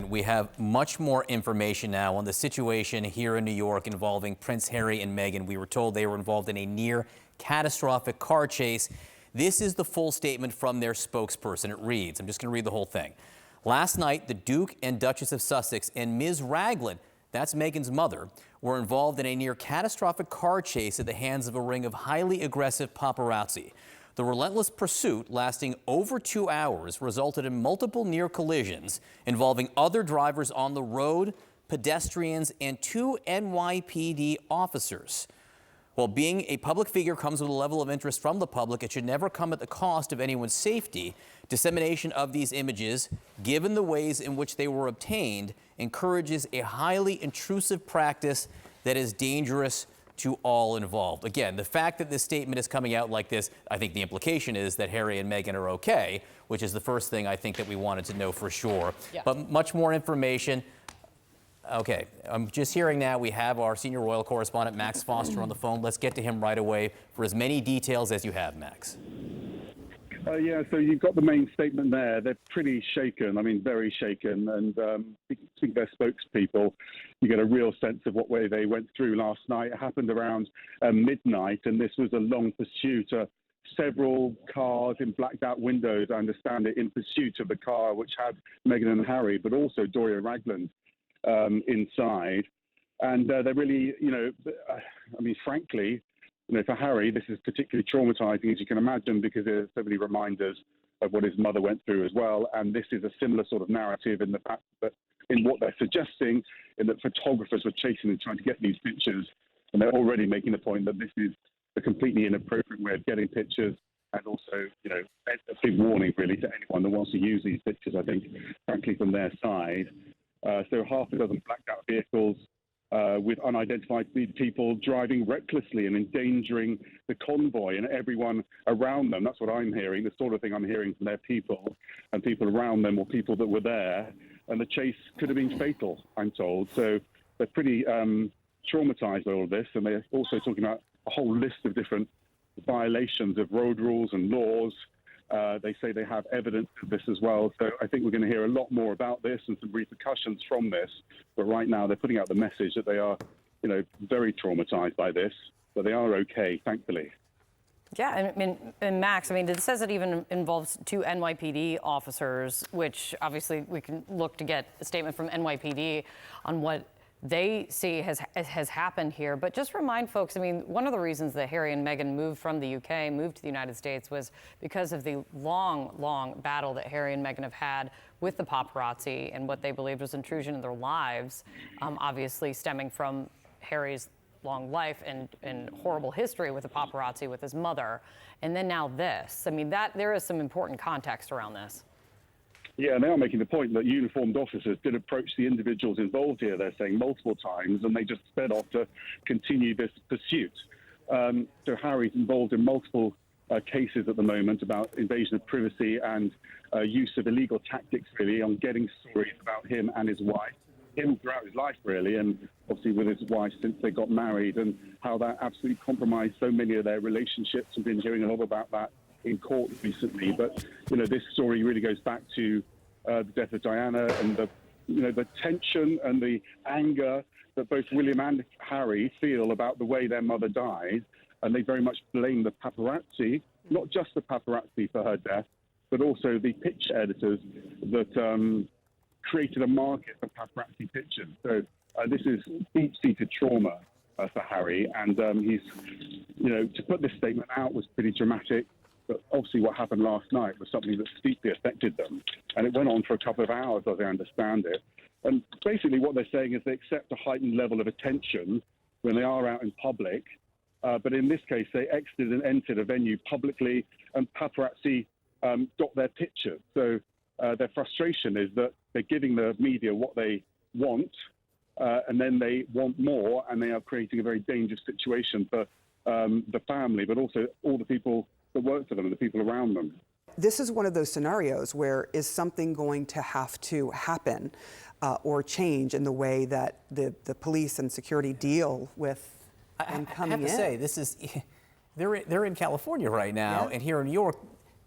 We have much more information now on the situation here in New York involving Prince Harry and Meghan. We were told they were involved in a near catastrophic car chase. This is the full statement from their spokesperson. It reads, I'm just going to read the whole thing. Last night, the Duke and Duchess of Sussex and Ms. Ragland, that's Meghan's mother, were involved in a near catastrophic car chase at the hands of a ring of highly aggressive paparazzi. The relentless pursuit, lasting over 2 hours, resulted in multiple near collisions involving other drivers on the road, pedestrians, and 2 NYPD officers. While being a public figure comes with a level of interest from the public, it should never come at the cost of anyone's safety. Dissemination of these images, given the ways in which they were obtained, encourages a highly intrusive practice that is dangerous to all involved. Again, the fact that this statement is coming out like this, I think the implication is that Harry and Meghan are okay, which is the first thing I think that we wanted to know for sure. Yeah. But much more information. Okay, I'm just hearing now we have our senior royal correspondent, Max Foster, on the phone. Let's get to him right away for as many details as you have, Max. Yeah, so you've got the main statement there. They're pretty shaken, I mean, very shaken. And speaking to their spokespeople, you get a real sense of what way they went through last night. It happened around midnight, and this was a long pursuit. Several cars in blacked out windows, I understand it, in pursuit of the car which had Meghan and Harry, but also Doria Ragland inside. And they're really, I mean, frankly, for Harry, this is particularly traumatizing, as you can imagine, because there's so many reminders of what his mother went through as well. And this is a similar sort of narrative in the fact that in what they're suggesting, in that photographers were chasing and trying to get these pictures. And they're already making the point that this is a completely inappropriate way of getting pictures. And also, a big warning, really, to anyone that wants to use these pictures, I think, frankly, from their side. So half a dozen blacked out vehicles, with unidentified people driving recklessly and endangering the convoy and everyone around them. That's what I'm hearing, the sort of thing I'm hearing from their people and people around them or people that were there. And the chase could have been fatal, I'm told. So they're pretty traumatized by all of this. And they're also talking about a whole list of different violations of road rules and laws. They say they have evidence of this as well. So I think we're going to hear a lot more about this and some repercussions from this. But right now they're putting out the message that they are, very traumatized by this, but they are okay, thankfully. Yeah, and Max, it says it even involves 2 NYPD officers, which obviously we can look to get a statement from NYPD on what they see has happened here. But just remind folks, one of the reasons that Harry and Meghan moved from the UK, moved to the United States, was because of the long battle that Harry and Meghan have had with the paparazzi and what they believed was intrusion in their lives, obviously stemming from Harry's long life and horrible history with the paparazzi with his mother. And then now this. There is some important context around this. Yeah, and they are making the point that uniformed officers did approach the individuals involved here, they're saying, multiple times, and they just sped off to continue this pursuit. So Harry's involved in multiple cases at the moment about invasion of privacy and use of illegal tactics, really, on getting stories about him and his wife, him throughout his life, really, and obviously with his wife since they got married, and how that absolutely compromised so many of their relationships. We've been hearing a lot about that in court recently, but this story really goes back to the death of Diana and the tension and the anger that both William and Harry feel about the way their mother died, and they very much blame the paparazzi, not just the paparazzi for her death, but also the picture editors that created a market for paparazzi pictures. So this is deep-seated trauma for Harry, and he's, to put this statement out was pretty dramatic. But obviously what happened last night was something that deeply affected them. And it went on for a couple of hours, as I understand it. And basically what they're saying is they accept a heightened level of attention when they are out in public. But in this case, they exited and entered a venue publicly, and paparazzi got their picture. So their frustration is that they're giving the media what they want, and then they want more, and they are creating a very dangerous situation for the family, but also all the people that work for them and the people around them. This is one of those scenarios where is something going to have to happen or change in the way that the police and security deal with them coming in? I have to say, this is, they're in California right now, and here in New York,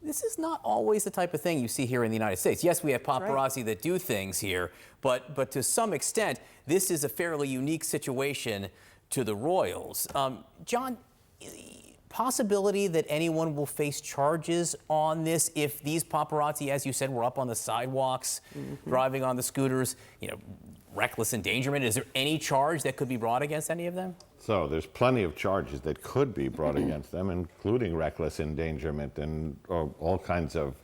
this is not always the type of thing you see here in the United States. Yes, we have paparazzi that do things here, but to some extent, this is a fairly unique situation to the Royals. John, possibility that anyone will face charges on this if these paparazzi, as you said, were up on the sidewalks, driving on the scooters, reckless endangerment. Is there any charge that could be brought against any of them? So there's plenty of charges that could be brought against them, including reckless endangerment and all kinds of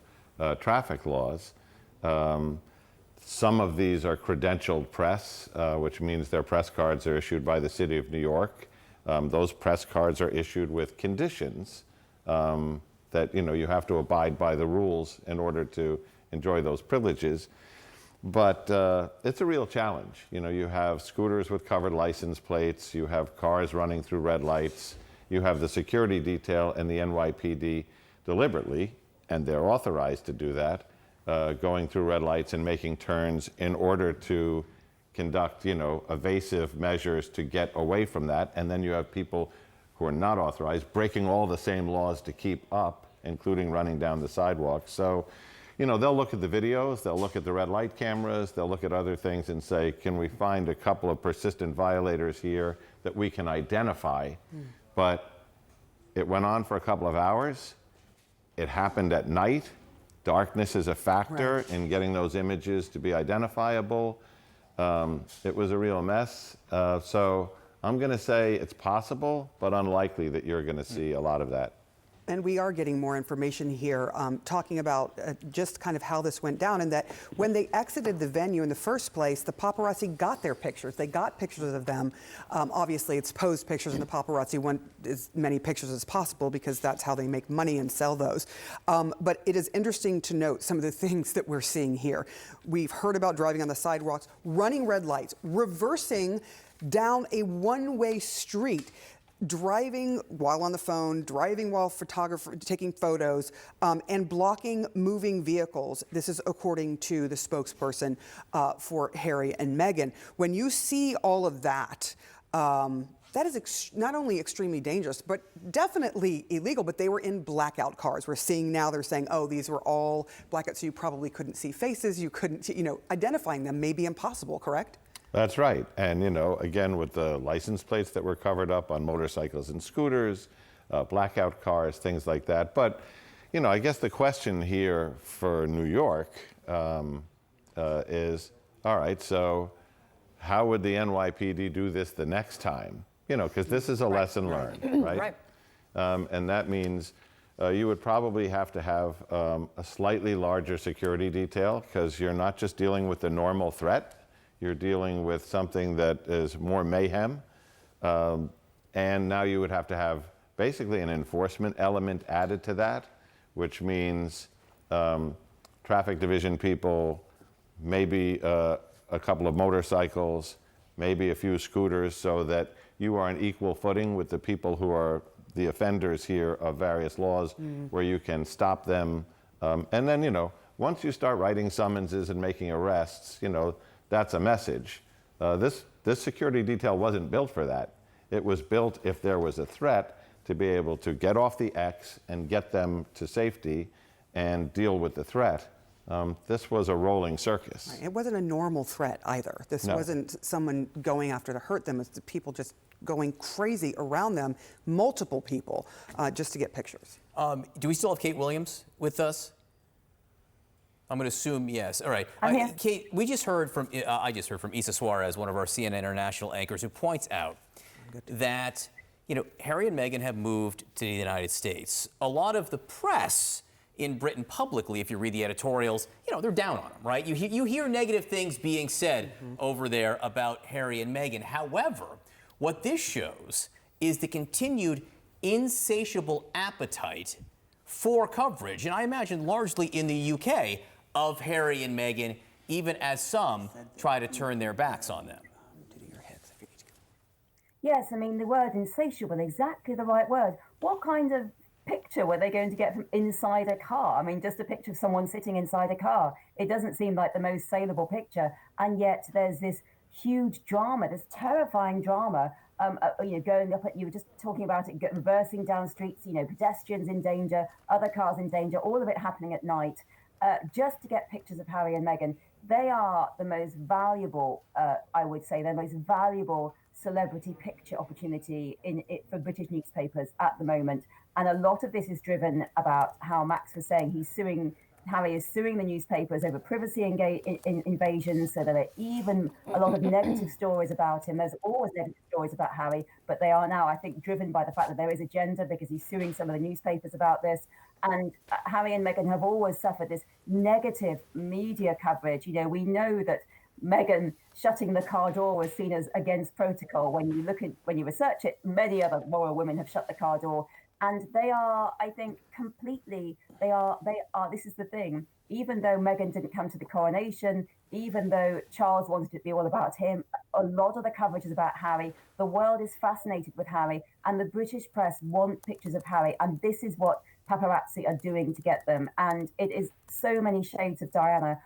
traffic laws. Some of these are credentialed press, which means their press cards are issued by the City of New York. Those press cards are issued with conditions that you have to abide by the rules in order to enjoy those privileges. But it's a real challenge. You have scooters with covered license plates, you have cars running through red lights, you have the security detail and the NYPD deliberately, and they're authorized to do that, going through red lights and making turns in order to conduct, evasive measures to get away from that. And then you have people who are not authorized breaking all the same laws to keep up, including running down the sidewalk. So, they'll look at the videos, they'll look at the red light cameras, they'll look at other things and say, can we find a couple of persistent violators here that we can identify? But it went on for a couple of hours. It happened at night. Darkness is a factor in getting those images to be identifiable. It was a real mess. So I'm going to say it's possible, but unlikely that you're going to see a lot of that. And we are getting more information here, talking about just kind of how this went down, and that when they exited the venue in the first place, the paparazzi got their pictures. They got pictures of them. Obviously, it's posed pictures, and the paparazzi want as many pictures as possible because that's how they make money and sell those. But it is interesting to note some of the things that we're seeing here. We've heard about driving on the sidewalks, running red lights, reversing down a one-way street, driving while on the phone, driving while taking photos, and blocking moving vehicles. This is according to the spokesperson for Harry and Meghan. When you see all of that, that is not only extremely dangerous, but definitely illegal. But they were in blackout cars. We're seeing now they're saying, oh, these were all blackouts, so you probably couldn't see faces. You couldn't, identifying them may be impossible, correct? That's right. And, again, with the license plates that were covered up on motorcycles and scooters, blackout cars, things like that. But, I guess the question here for New York is, all right, so how would the NYPD do this the next time? Because this is a lesson learned, right? And that means you would probably have to have a slightly larger security detail, because you're not just dealing with the normal threat. You're dealing with something that is more mayhem. And now you would have to have basically an enforcement element added to that, which means traffic division people, maybe a couple of motorcycles, maybe a few scooters, so that you are on equal footing with the people who are the offenders here of various laws, where you can stop them. And then, once you start writing summonses and making arrests, that's a message. This security detail wasn't built for that. It was built if there was a threat to be able to get off the X and get them to safety and deal with the threat. This was a rolling circus. It wasn't a normal threat either. This wasn't someone going after to hurt them. It's the people just going crazy around them, multiple people, just to get pictures. Do we still have Kate Williams with us? I'm going to assume yes. All right. Kate, we just heard from, I just heard from Isa Suarez, one of our CNN International anchors, who points out that, Harry and Meghan have moved to the United States. A lot of the press in Britain publicly, if you read the editorials, they're down on them, right? You hear negative things being said over there about Harry and Meghan. However, what this shows is the continued insatiable appetite for coverage, and I imagine largely in the UK, of Harry and Meghan, even as some try to turn their backs on them. Yes, the word insatiable, exactly the right word. What kind of picture were they going to get from inside a car? Just a picture of someone sitting inside a car. It doesn't seem like the most saleable picture, and yet there's this huge drama, this terrifying drama going up. You were just talking about it, reversing down streets. Pedestrians in danger, other cars in danger. All of it happening at night, just to get pictures of Harry and Meghan. They are the most valuable, I would say, the most valuable celebrity picture opportunity for British newspapers at the moment. And a lot of this is driven about how Max was saying Harry is suing the newspapers over privacy invasions, so there are even a lot of negative stories about him. There's always negative stories about Harry, but they are now, I think, driven by the fact that there is agenda because he's suing some of the newspapers about this. And Harry and Meghan have always suffered this negative media coverage. We know that Meghan shutting the car door was seen as against protocol. When you research it, many other royal women have shut the car door. And they are, I think, this is the thing, even though Meghan didn't come to the coronation, even though Charles wanted it to be all about him, a lot of the coverage is about Harry. The world is fascinated with Harry, and the British press want pictures of Harry, and this is what paparazzi are doing to get them. And it is so many shades of Diana.